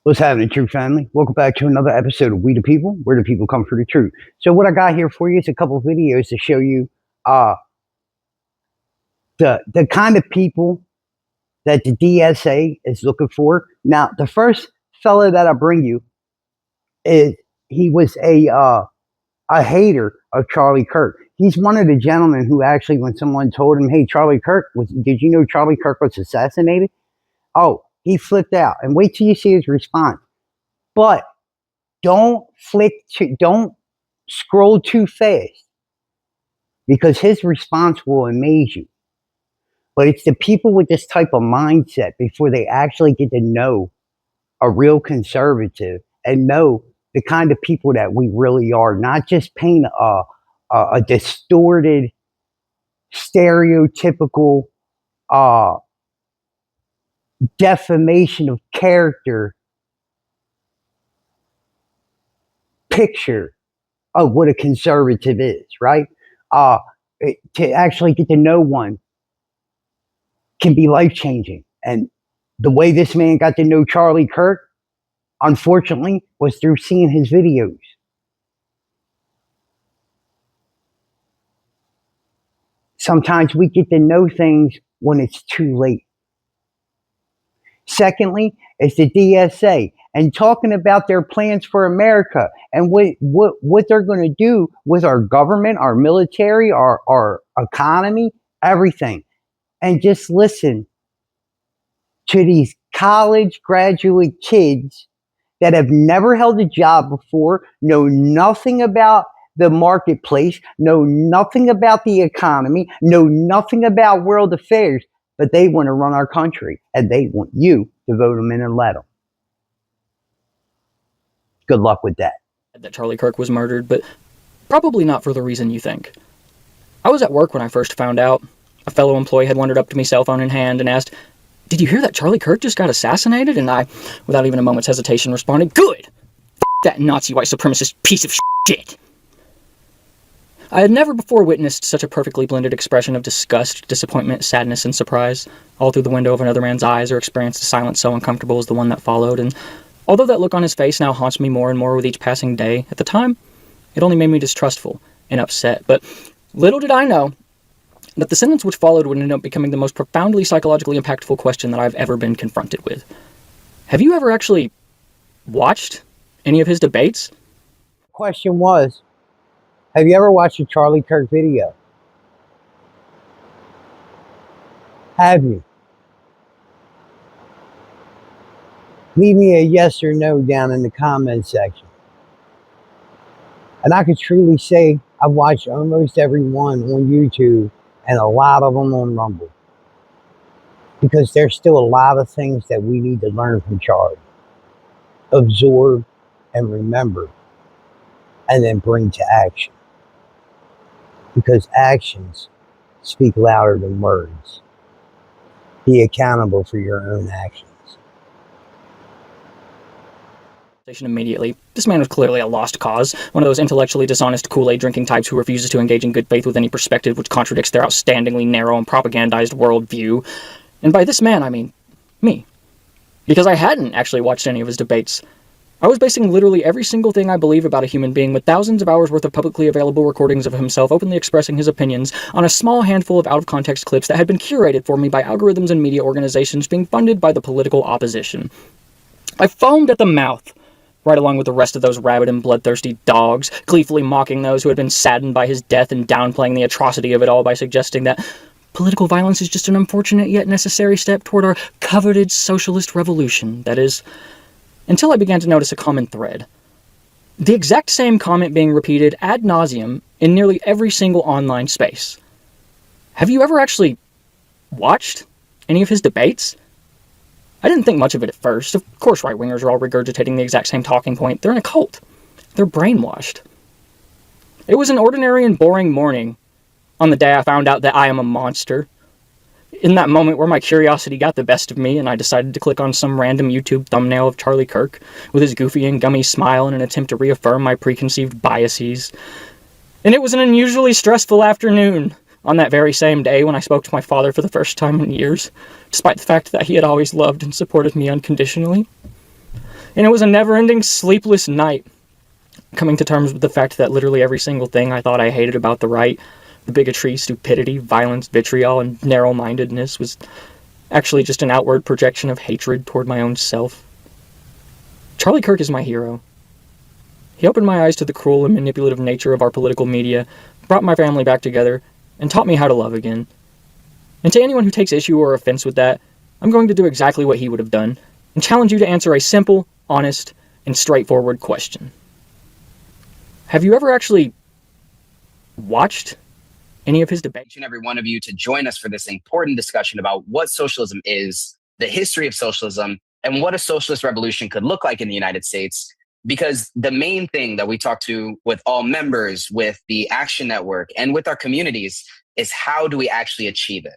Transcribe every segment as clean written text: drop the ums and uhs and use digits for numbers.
What's happening, True Family? Welcome back to another episode of We the People, where the people come for the truth. So, what I got here for you is a couple of videos to show you uh, the kind of people that the DSA is looking for. Now, the first fella that I bring you is he was a hater of Charlie Kirk. He's one of the gentlemen who actually, when someone told him, "Hey, did you know Charlie Kirk was assassinated?" Oh, he flipped out. And wait till you see his response. But don't scroll too fast because his response will amaze you. But it's the people with this type of mindset before they actually get to know a real conservative and know the kind of people that we really are, not just paint a distorted, stereotypical uh, defamation of character picture of what a conservative is, right? To actually get to know one can be life changing. And the way this man got to know Charlie Kirk, unfortunately, was through seeing his videos. Sometimes we get to know things when it's too late. Secondly, it's the DSA and talking about their plans for America and what they're going to do with our government, our military, our economy, everything. And just listen to these college graduate kids that have never held a job before, know nothing about the marketplace, know nothing about the economy, know nothing about world affairs, but they want to run our country and they want you to vote them in and let them. Good luck with that. That Charlie Kirk was murdered, but probably not for the reason you think. I was at work when I first found out. A fellow employee had wandered up to me, cell phone in hand, and asked, "Did you hear that Charlie Kirk just got assassinated?" And I, without even a moment's hesitation, responded, "Good! F*** that Nazi white supremacist piece of shit!" I had never before witnessed such a perfectly blended expression of disgust, disappointment, sadness, and surprise, all through the window of another man's eyes, or experienced a silence so uncomfortable as the one that followed, and although that look on his face now haunts me more and more with each passing day, at the time, it only made me distrustful and upset. But little did I know that the sentence which followed would end up becoming the most profoundly psychologically impactful question that I've ever been confronted with. Have you ever actually watched any of his debates? Question was, have you ever watched a Charlie Kirk video? Have you? Leave me a yes or no down in the comment section. And I could truly say I've watched almost every one on YouTube and a lot of them on Rumble. Because there's still a lot of things that we need to learn from Charlie. Absorb and remember. And then bring to action. Because actions speak louder than words. Be accountable for your own actions. Immediately. This man was clearly a lost cause, one of those intellectually dishonest Kool-Aid drinking types who refuses to engage in good faith with any perspective which contradicts their outstandingly narrow and propagandized worldview. And by this man, I mean me. Because I hadn't actually watched any of his debates. I was basing literally every single thing I believe about a human being with thousands of hours worth of publicly available recordings of himself openly expressing his opinions on a small handful of out-of-context clips that had been curated for me by algorithms and media organizations being funded by the political opposition. I foamed at the mouth, right along with the rest of those rabid and bloodthirsty dogs, gleefully mocking those who had been saddened by his death and downplaying the atrocity of it all by suggesting that political violence is just an unfortunate yet necessary step toward our coveted socialist revolution. That is, until I began to notice a common thread. The exact same comment being repeated ad nauseum in nearly every single online space. Have you ever actually watched any of his debates? I didn't think much of it at first. Of course right-wingers are all regurgitating the exact same talking point. They're in a cult. They're brainwashed. It was an ordinary and boring morning on the day I found out that I am a monster. In that moment where my curiosity got the best of me and I decided to click on some random YouTube thumbnail of Charlie Kirk with his goofy and gummy smile in an attempt to reaffirm my preconceived biases. And it was an unusually stressful afternoon on that very same day when I spoke to my father for the first time in years, despite the fact that he had always loved and supported me unconditionally. And it was a never-ending sleepless night, coming to terms with the fact that literally every single thing I thought I hated about the right, the bigotry, stupidity, violence, vitriol, and narrow-mindedness, was actually just an outward projection of hatred toward my own self. Charlie Kirk is my hero. He opened my eyes to the cruel and manipulative nature of our political media, brought my family back together, and taught me how to love again. And to anyone who takes issue or offense with that, I'm going to do exactly what he would have done, and challenge you to answer a simple, honest, and straightforward question. Have you ever actually watched any of his debates? Each and every one of you to join us for this important discussion about what socialism is, the history of socialism, and what a socialist revolution could look like in the United States. Because the main thing that we talk to with all members, with the Action Network, and with our communities is how do we actually achieve it?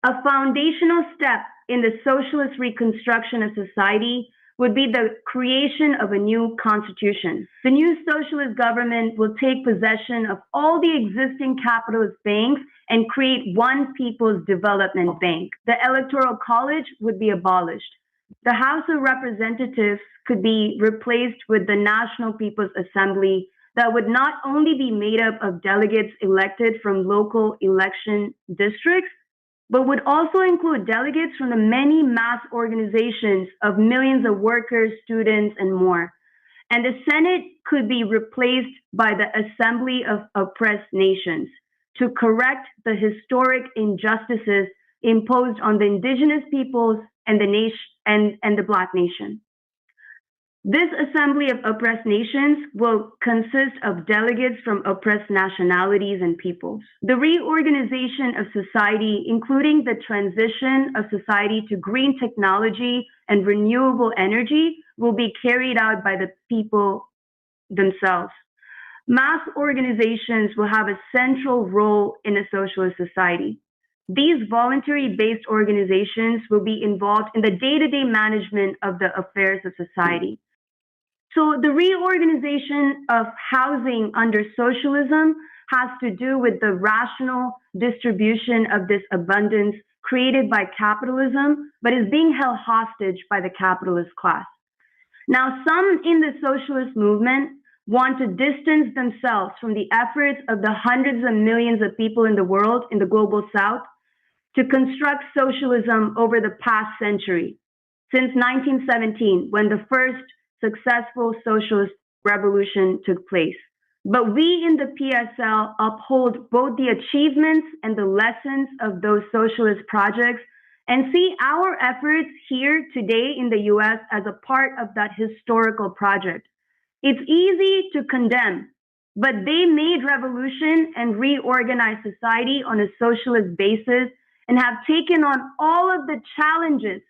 A foundational step in the socialist reconstruction of society would be the creation of a new constitution. The new socialist government will take possession of all the existing capitalist banks and create one People's Development Bank. The Electoral College would be abolished. The House of Representatives could be replaced with the National People's Assembly that would not only be made up of delegates elected from local election districts, but would also include delegates from the many mass organizations of millions of workers, students, and more. And the Senate could be replaced by the Assembly of Oppressed Nations to correct the historic injustices imposed on the indigenous peoples and the nation and the Black nation. This Assembly of Oppressed Nations will consist of delegates from oppressed nationalities and peoples. The reorganization of society, including the transition of society to green technology and renewable energy, will be carried out by the people themselves. Mass organizations will have a central role in a socialist society. These voluntary-based organizations will be involved in the day-to-day management of the affairs of society. So the reorganization of housing under socialism has to do with the rational distribution of this abundance created by capitalism, but is being held hostage by the capitalist class. Now, some in the socialist movement want to distance themselves from the efforts of the hundreds of millions of people in the world, in the global south, to construct socialism over the past century, since 1917, when the first successful socialist revolution took place. But we in the PSL uphold both the achievements and the lessons of those socialist projects and see our efforts here today in the US as a part of that historical project. It's easy to condemn, but they made revolution and reorganized society on a socialist basis and have taken on all of the challenges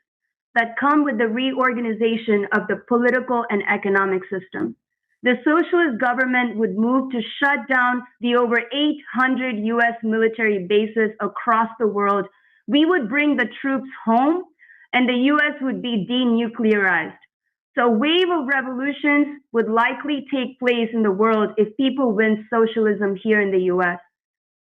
that come with the reorganization of the political and economic system. The socialist government would move to shut down the over 800 US military bases across the world. We would bring the troops home and the US would be denuclearized. So a wave of revolutions would likely take place in the world if people win socialism here in the US.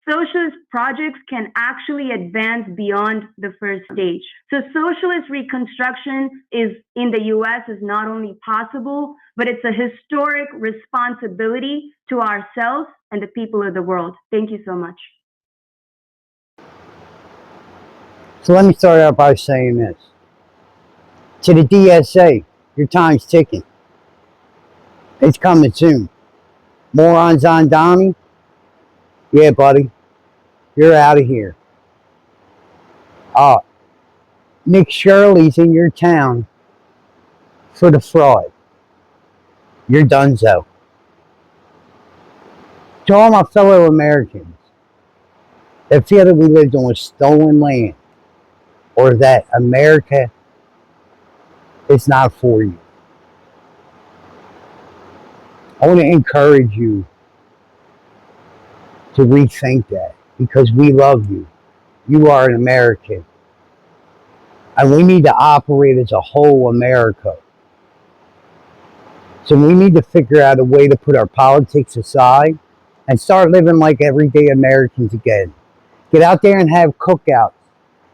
Socialist projects can actually advance beyond the first stage. So socialist reconstruction in the US is not only possible, but it's a historic responsibility to ourselves and the people of the world. Thank you so much. So let me start out by saying this. To the DSA, your time's ticking. It's coming soon. Morons on Donnie? Yeah, buddy. You're out of here. Nick Shirley's in your town for the fraud. You're donezo. To all my fellow Americans that feel that we lived on stolen land or that America is not for you, I want to encourage you to rethink that because we love you. You are an American. And we need to operate as a whole America. So we need to figure out a way to put our politics aside and start living like everyday Americans again. Get out there and have cookouts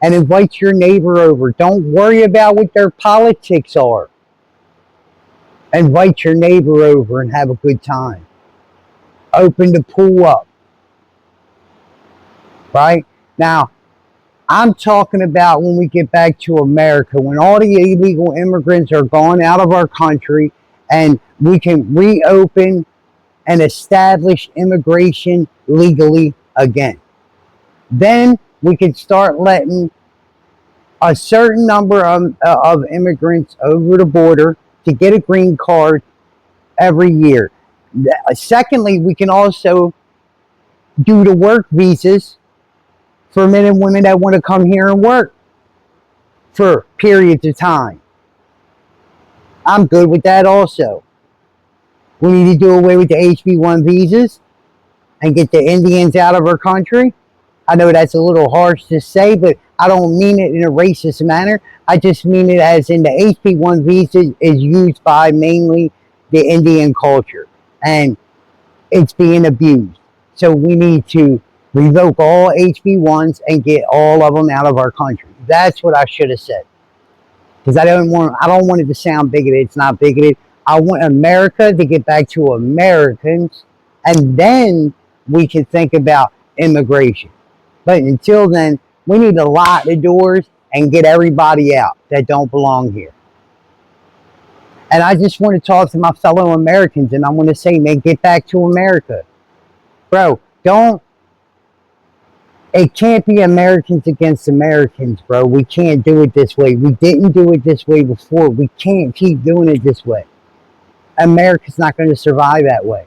and invite your neighbor over. Don't worry about what their politics are. Invite your neighbor over and have a good time. Open the pool up, right? Now, I'm talking about when we get back to America, when all the illegal immigrants are gone out of our country and we can reopen and establish immigration legally again. Then we can start letting a certain number of immigrants over the border to get a green card every year. Secondly, we can also do the work visas for men and women that want to come here and work for periods of time. I'm good with that also. We need to do away with the HB1 visas and get the Indians out of our country. I know that's a little harsh to say, but I don't mean it in a racist manner. I just mean it as in the HB1 visa is used by mainly the Indian culture, and it's being abused. So we need to revoke all HB1s and get all of them out of our country. That's what I should have said. Because I don't want it to sound bigoted. It's not bigoted. I want America to get back to Americans, and then we can think about immigration. But until then, we need to lock the doors and get everybody out that don't belong here. And I just want to talk to my fellow Americans, and I want to say, man, get back to America. Bro, it can't be Americans against Americans, bro. We can't do it this way. We didn't do it this way before. We can't keep doing it this way. America's not going to survive that way.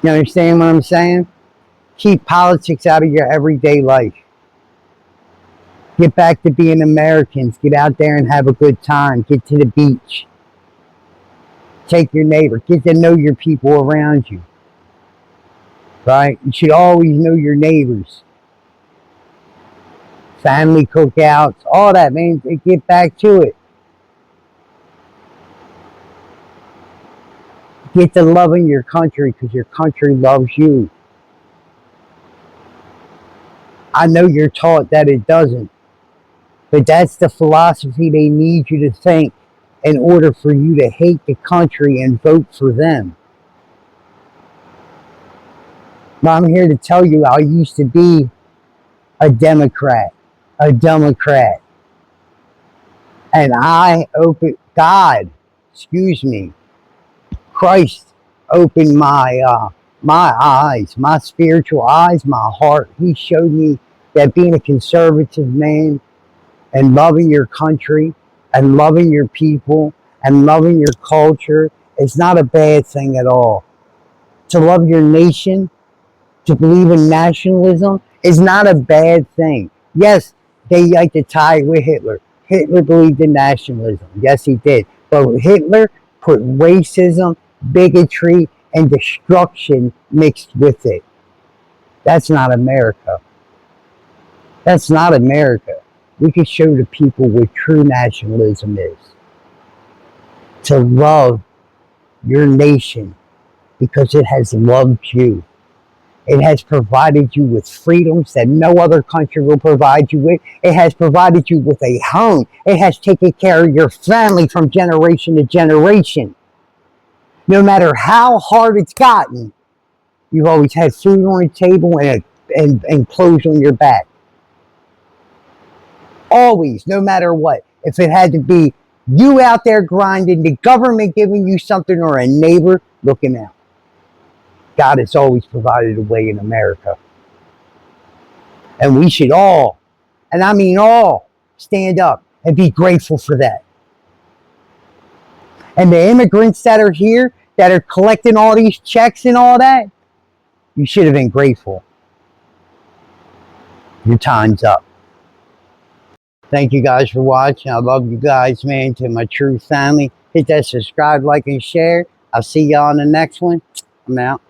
You understand what I'm saying? Keep politics out of your everyday life. Get back to being Americans. Get out there and have a good time. Get to the beach. Take your neighbor. Get to know your people around you. Right? You should always know your neighbors. Family cookouts, all that, man. Get back to it. Get to loving your country because your country loves you. I know you're taught that it doesn't, but that's the philosophy they need you to think in order for you to hate the country and vote for them. But I'm here to tell you I used to be a Democrat. And Christ opened my eyes, my spiritual eyes, my heart. He showed me that being a conservative man and loving your country and loving your people and loving your culture is not a bad thing at all. To love your nation, to believe in nationalism is not a bad thing. Yes, they like to tie it with Hitler. Hitler believed in nationalism. Yes, he did. But Hitler put racism, bigotry, and destruction mixed with it. That's not America. That's not America. We can show the people what true nationalism is. To love your nation because it has loved you. It has provided you with freedoms that no other country will provide you with. It has provided you with a home. It has taken care of your family from generation to generation. No matter how hard it's gotten, you've always had food on the table and clothes on your back. Always, no matter what. If it had to be you out there grinding, the government giving you something, or a neighbor looking out. God has always provided a way in America. And we should all, and I mean all, stand up and be grateful for that. And the immigrants that are here, that are collecting all these checks and all that, you should have been grateful. Your time's up. Thank you guys for watching. I love you guys, man. To my true family, hit that subscribe, like, and share. I'll see y'all on the next one. I'm out.